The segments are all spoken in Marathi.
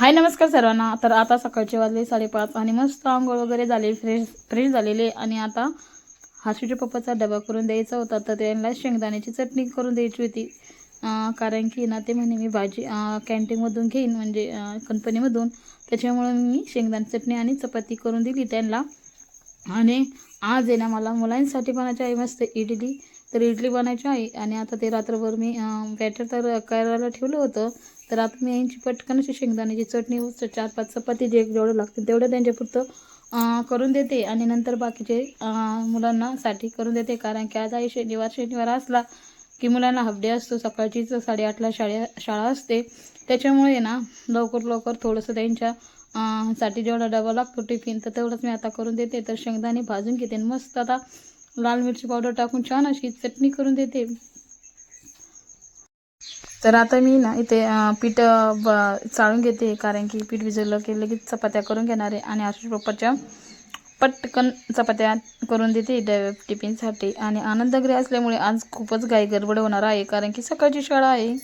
हाय नमस्कार सर्वांना. तर आता सकाळचे वाजले 5:30 आणि मस्त अंघोळ वगैरे झाले, फ्रेश फ्रेश झालेले आणि आता हासूच्या पप्पाचा डबा करून द्यायचा होता. तर त्यांना शेंगदाण्याची चटणी करून द्यायची होती. कारण की ना ते म्हणे मी भाजी कॅन्टीनमधून घेईन म्हणजे कंपनीमधून. त्याच्यामुळे मी शेंगदाणे चटणी आणि चपाती करून दिली त्यांना. आणि आज आहे ना मला मुलांसाठी बनायची आहे मस्त इडली. तर इडली बनायची आहे आणि आता ते रात्रभर मी बॅटर तर करायला ठेवलं होतं. तर आता मी यांची पटकन अशी शेंगदाण्याची चटणी 4-5 चपाती जेवढं लागतील तेवढं त्यांच्यापुरतं करून देते आणि नंतर बाकीचे मुलांना साठी करून देते. कारण की आज आहे शनिवार असला की मुलांना हाफ डे असतो. सकाळचीच 8:30ला शाळा असते. त्याच्यामुळे ना लवकर थोडंसं त्यांच्या साठी जेवढा डबा लागतो टिफिन तर तेवढंच मी आता करून देते. तर शेंगदाणे भाजून घेते आणि मस्त आता लाल मिरची पावडर टाकून छान अशी चटणी करून देते. तर आता मी ना इथे पीठ चाळून घेते. कारण की पीठ भिजवलं की लगेच चपात्या करून घेणार आहे आणि आशुष पप्पाच्या पटकन चपात्या करून देते टिफिनसाठी. आणि आनंदगृह असल्यामुळे आज खूपच घाई गडबड होणार आहे कारण की सकाळची शाळा आहे.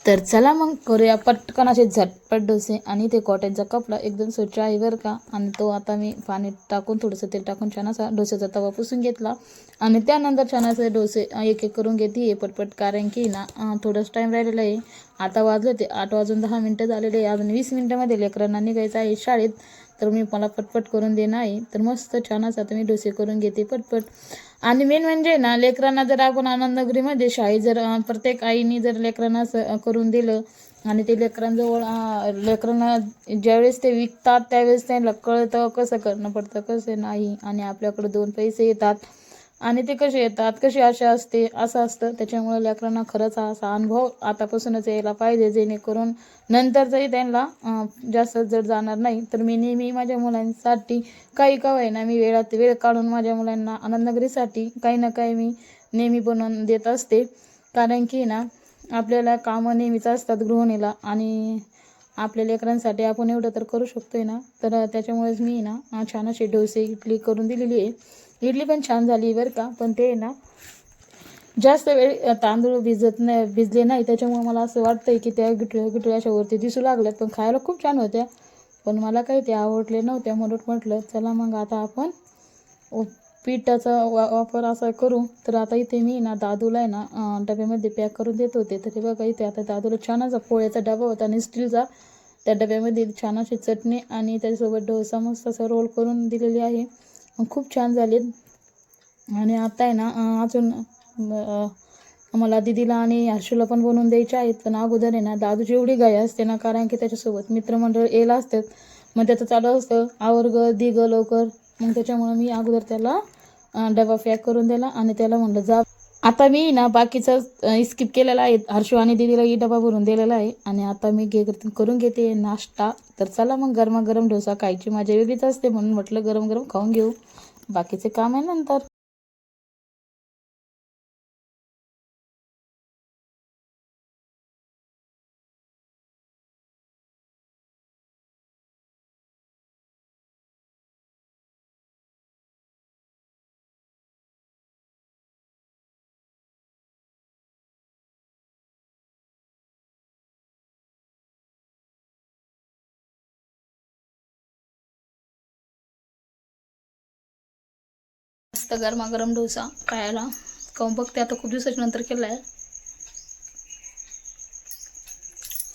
तर चला मग करूया पटकन असे झटपट डोसे. आणि ते कॉटनचा कपडा एकदम स्वच्छ आहे बरं का. आणि तो आता मी पाणी टाकून थोडंसं तेल टाकून छान असा डोस्याचा तवा पुसून घेतला. आणि त्यानंतर छान असे डोसे एक एक करून घेते पटपट, कारण की ना थोडंच टाईम राहिलेला आहे. आता वाजले ते 8 वाजून 10 मिनटं झालेले आहे. अजून 20 मिनटामध्ये लेकरांना निघायचं आहे शाळेत. तर मी मला पटपट करून देणं आहे. तर मस्त छान असं आता मी डोसे करून घेते पटपट. आणि मेन म्हणजे ना लेकरांना जर आपण आनंदनगरीमध्ये शाळेत जर प्रत्येक आईने जर लेकरांना असं करून दिलं आणि ते लेकरांजवळ लेकरांना ज्यावेळेस ते विकतात त्यावेळेस त्यांना कळतं कसं करणं पडतं कसं नाही. आणि आपल्याकडे 2 पैसे येतात आणि ते कसे येतात कशी आशा असते असं असतं. त्याच्यामुळे लेकरांना खरंच असा अनुभव आतापासूनच यायला पाहिजे, जेणेकरून नंतरचंही त्यांना जास्त जर जाणार नाही. तर मी नेहमी माझ्या मुलांसाठी काही का होईना मी वेळ काढून माझ्या मुलांना आनंदनगरीसाठी काही ना काही मी नेहमी बनवून देत असते. कारण की ना आपल्याला कामं नेहमीच असतात गृहिणीला, आणि आपल्या लेकरांसाठी आपण एवढं तर करू शकतोय ना. तर त्याच्यामुळेच मी ना छान अशी डोसे इडली करून दिलेली आहे. इडली पण छान झाली बरं का. पण ते ना जास्त वेळ तांदूळ भिजले नाही, त्याच्यामुळे मला असं वाटतंय की त्या गिटळ्या अशा वरती दिसू लागल्यात. पण खायला खूप छान होत्या. पण मला काही ते आवडले नव्हत्या, म्हणून म्हटलं चला मग आता आपण पिठाचा वापर असा करू. तर आता इथे मी ना दादूला आहे ना डब्यामध्ये पॅक करून देत होते. तर हे बघा इथे आता दादूला छान असा पोळ्याचा डबा होता आणि स्टीलचा. त्या डब्यामध्ये छान अशी चटणी आणि त्याच्यासोबत डोसा मस्त असा रोल करून दिलेली आहे. खूप छान झाले. आणि आता आहे ना अजून मला दीदीला आणि हर्षूला पण बनवून द्यायचे आहेत. पण अगोदर आहे ना दादूची एवढी घाई असते ना, कारण की त्याच्यासोबत मित्रमंडळ यायला असतात. मग त्याचं चालू असतं आवर दी ग लवकर. मग त्याच्यामुळं मी अगोदर त्याला डबा पॅक करून दिला आणि त्याला म्हणलं जा. आता मी ना बाकीचं स्किप केलेला आहे. हर्षू आणि दीदीलाही डबा भरून दिलेला आहे. आणि आता मी करून घेते नाश्ता. तर चला मग गरमागरम डोसा खायची मजा वेगळीच असते, म्हणून म्हटलं गरम गरम खाऊन घेऊ. बाकीचे काम आहे नंतर. मस्त गरमागरम डोसा खायला खाऊन बघते आता, खूप दिवसाच्या नंतर केला आहे.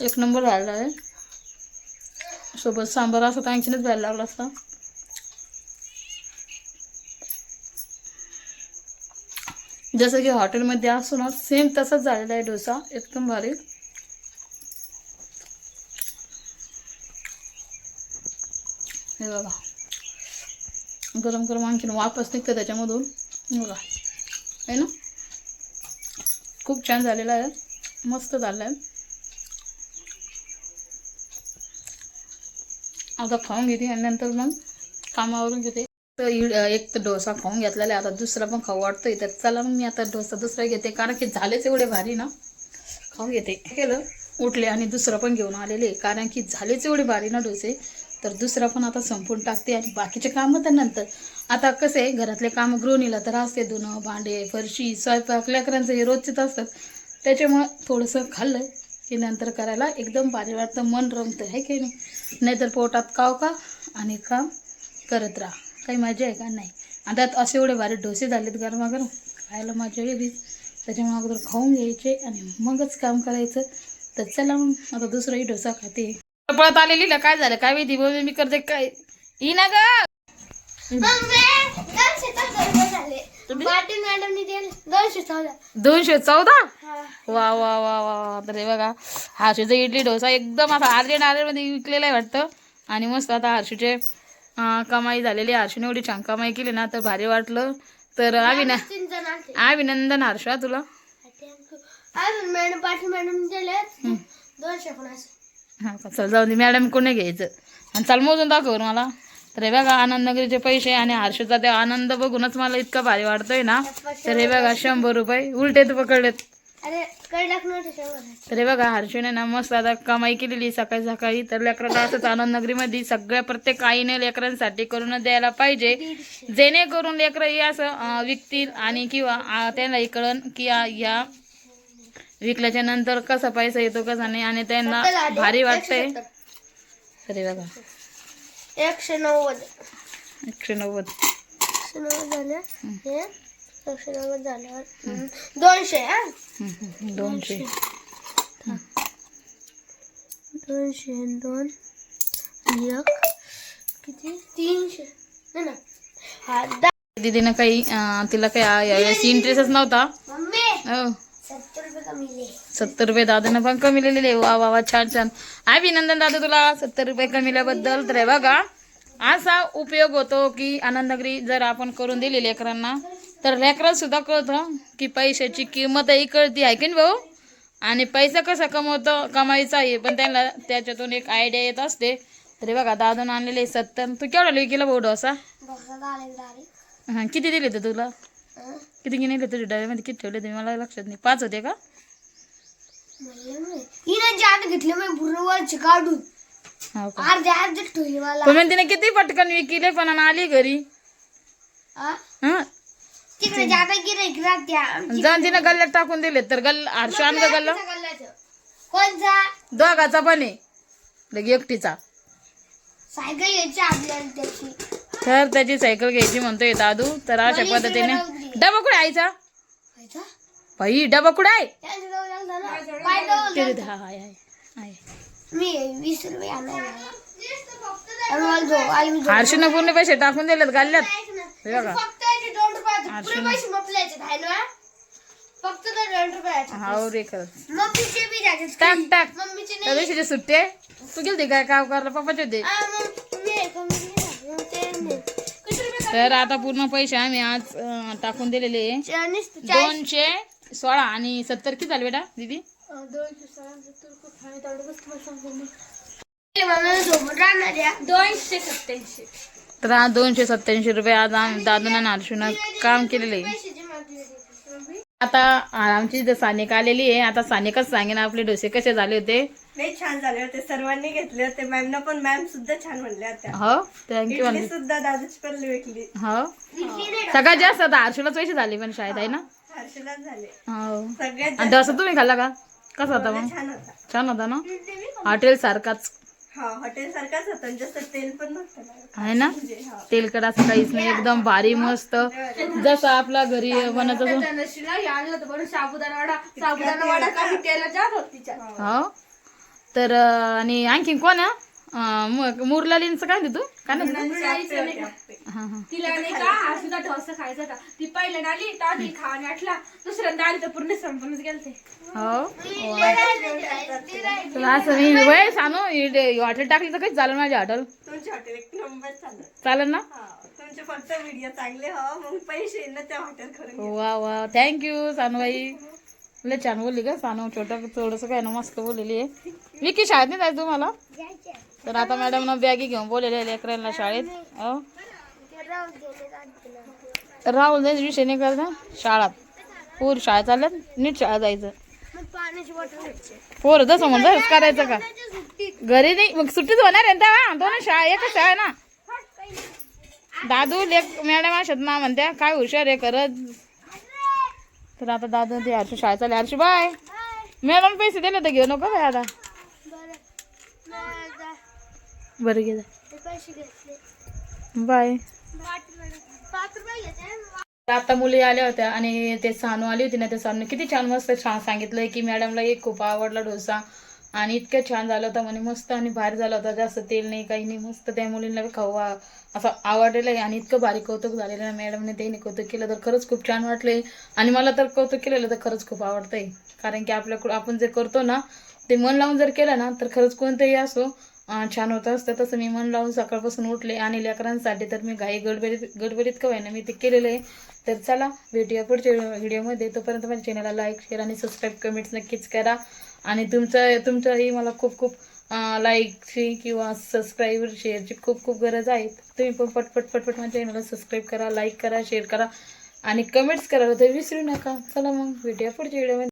एक नंबर झालेला आहे. सोबत सांबार असं तर आणखीनच जायला लागला असता. जसं की हॉटेलमध्ये असतो ना सेम तसंच झालेला आहे डोसा, एकदम भारी. हे बघा गरम गरम आणखीन वाफच निघतं त्याच्यामधून. बघा आहे ना, खूप छान झालेला आहे, मस्त झालं आहे. आता खाऊन घेते आणि नंतर मग कामावरून घेते. तर एक तर डोसा खाऊन घेतलेला आहे, आता दुसरा पण खाऊ वाटतोय. तर चला मग मी आता डोसा दुसरा घेते, कारण की झालेच एवढे भारी ना. खाऊन घेते केलं उठले आणि दुसरं पण घेऊन आलेले, कारण की झालेच एवढे भारी ना डोसे. तर दुसरा पण आता संपून टाकते आणि बाकीचे कामं तर नंतर. आता कसं आहे घरातले कामं गृहिणीला तर असते, धुणं भांडे फरशी स्वयंपाक लेकरांचं हे रोजचेच असतात. त्याच्यामुळं थोडंसं खाल्लं की नंतर करायला एकदम भारी वाटतं, मन रमतं आहे की नाही. नाहीतर पोटात काव का आणि काम करत राहा, काही मजा आहे का नाही. आता असे एवढे भारी डोसे झालेत गरमागरम, खायला मजा वेगळीच. त्याच्यामुळे अगोदर खाऊन घ्यायचे आणि मगच काम करायचं. तर चला मग आता दुसराही डोसा खाते. पळत आलेली ना काय झालं काय माहिती, बोल मी करते काय ही ना ग. 214. वा वा वा वा. तर हे बघा हर्षूचा इडली डोसा एकदम असा मध्ये विकलेला आहे वाटतं. आणि मस्त आता हर्षूचे कमाई झालेली. हर्षूने एवढी छान कमाई केली ना, तर भारी वाटलं. तर अभिनंदन हर्षा तुला. हा का, चल जाऊ दे, मॅडम कोणी घ्यायचं. आणि चल मोजून दाखव मला. तर हे बघा आनंदनगरीचे पैसे आणि हर्षूचा ते आनंद बघूनच मला इतका भारी वाटतोय ना. तर हे बघा 100 रुपये उलटेत पकडलेत. तर हे बघा हर्षूने ना मस्त आता कमाई केलेली सकाळी सकाळी. तर लेकराला असंच आनंदनगरीमध्ये सगळ्या प्रत्येक आईने लेकरांसाठी करून द्यायला पाहिजे, जेणेकरून लेकरं हे असं विकतील आणि किंवा त्यांनाही कळन की या विकल्याच्या नंतर कसा पैसा येतो कसा नाही आणि त्यांना भारी वाटतंय. अरे बघा 190 190 झाले हे 190 झाल्यावर 200 हा 200 202 1 किती 300 नाही ना हा दीदीनं काही तिला काही यावेळेस इंटरेस्टच नव्हता. मम्मी हो 70 रुपये कमी ले 70 रुपये दादानं पण कमिलेले. वा वा वा छान छान. अभिनंदन दादा तुला 70 रुपये कमिल्याबद्दल. तर हे बघा असा उपयोग होतो की आनंदनगरी जर आपण करून दिली लेकरांना तर लेकरांना सुद्धा कळतं की पैशाची किंमतही कळती आहे की नाही भाऊ. आणि पैसा कसा कमायचा आहे पण त्यांना त्याच्यातून एक आयडिया येत असते. तरी बघा दादून आणलेले 70. तू केवढा लिहि केला भाऊ डोसा? हां किती दिले होते तुला? किती नेले तुझ्या डब्यामध्ये किती ठेवले ते मला लक्षात नाही. 5 होते का? घेतले मी बुरवरचे काढून हो का? अर्धे अर्धे ठेवले मला पण तिने किती पटकन विकिले पण आली घरी. हं तिकडे जाता गिराईक राहत्या जाऊन तिने गल्ल्यात टाकून दिले तर हर्षान का गल्ला कोणचा दोघाचा पण आहे लगे एकटीचा. सायकल घ्यायची आपल्याला त्याची तर त्याची सायकल घ्यायची म्हणतोय दादू. तर अशा पद्धतीने डबा कुठे आईचा? बाई डबा कुठे आहे? ते- हा, आहे, आहे, आहे. मी 20 रुपये हर्षीनं पूर्ण पैसे टाकून दिलेत गाल्ल्यात. हे बघा फक्त 2 रुपयाचे हाव रे खरंच. मम्मीचे बी द्यायचे टाक टाक. मम्मीचे त्या दिवशीची सुट्टी आहे. तू गेलती काय काम करायला? पप्पाचे होते. तर आता पूर्ण पैसे आम्ही आज टाकून दिलेले आहे. 216 आणि 70 किती झाले बेटा दीदी? तर आज 287 रुपये आज आम्ही दादून आणि हर्षूनं काम केलेलं आहे. आता आमची इथं सानिका आलेली आहे. आता सानिकाच सांगेन आपले डोसे कसे झाले होते. लय छान झाले होते. सर्वांनी घेतले होते. मॅमना पण मॅम सुद्धा छान म्हणल्या होत्या. हो थँक्यू. इडली सुद्धा दादाची पण विकली. हो सगळ्यात जास्त आता हर्षूलाच पैसे झाले पण शाळेत आहे ना. हर्षलाच झाले हो सगळ्यात आणि डोसा तुम्ही खाल्ला का? कसा होता मग? छान होता. छान होता ना हॉटेल सारखाच हा हॉटेल सारखाच होता. जास्त तेल पण नव्हतं आहे ना. तेलकट असं काहीच नाही एकदम भारी मस्त जसं आपला घरी बनत असं. हो तर आणि आणखीन कोण मुरलालींचं काय तू काय नाही. हा हा तिला नाही का सुद्धा डोसा खायचा होता. ती पहिल्यांदा आली तर आधी खावाने आटला दुसऱ्यांदा आली तर पूर्ण संपूनच गेलते. हो तर असं मी वय सांगू हॉटेल टाकली तर काही चालेल माझे हॉटेल तुमचे हॉटेल एक नंबर चालत. चालेल ना. तुमचे फक्त व्हिडिओ चांगले हो मग पैसे ना त्या हॉटेल करून. वा वा थँक्यू सानूबाई. लय छान बोलली का सानू. छोटं थोडंसं काय ना मस्त बोललेली आहे. विकी शाळेत नाही जायचं तुम्हाला? तर आता मॅडम बॅगी घेऊन बोललेले लेकरांना शाळेत. हो राहुल जायचं विषय नाही करता शाळात. पोर शाळेत चालल्यात नीट शाळा जायचं. पोर जसं म्हणत करायचं का घरी नाही मग सुट्टीच होणार आहे ना. दोन शाळा एकच शाळा ना. दादू लेक मॅडम अशात ना म्हणत्या काय हुशार आहे करत. तर आता दादू ते हर्षू शाळेत चालले. हर्षू बाय. मॅडम पैसे दिले तर घेऊ नको बाय आता. बरं घे बाय. आता मुली आल्या होत्या आणि ते सानू आली होती ना. त्या सानूने किती छान मस्त छान सांगितलंय की मॅडमला एक खूप आवडला डोसा आणि इतकं छान झालं होतं म्हणे मस्त आणि भारी झाला होता. जास्त तेल नाही काही नाही मस्त. त्या मुलींना खाऊ असं आवडलेलं आहे आणि इतकं भारी कौतुक झालेलं आहे मॅडमने. त्याने कौतुक केलं तर खरंच खूप छान वाटलंय आणि मला तर कौतुक केलेलं तर खरंच खूप आवडतंय. कारण की आपल्याकडं आपण जे करतो ना ते मन लावून जर केलं ना तर खरंच कोणतंही असो छान होतं असतं. तसं मी मन लावून सकाळपासून उठले आणि लेकरांसाठी तर मी घाई गडबडीत का व्हायना मी ते केलेलं आहे. तर चला भेटूया पुढच्या व्हिडिओमध्ये. तोपर्यंत माझ्या चॅनलला लाईक शेअर आणि सबस्क्राईब कमेंट्स नक्कीच करा. आणि तुमचंही मला खूप खूप लाईकची किंवा सबस्क्राईब शेअरची खूप खूप गरज आहे. तुम्ही पण पटपट माझ्या चॅनलला सबस्क्राईब करा लाईक करा शेअर करा आणि कमेंट्स करा तर विसरू नका. चला मग भेटूया पुढच्या व्हिडिओमध्ये.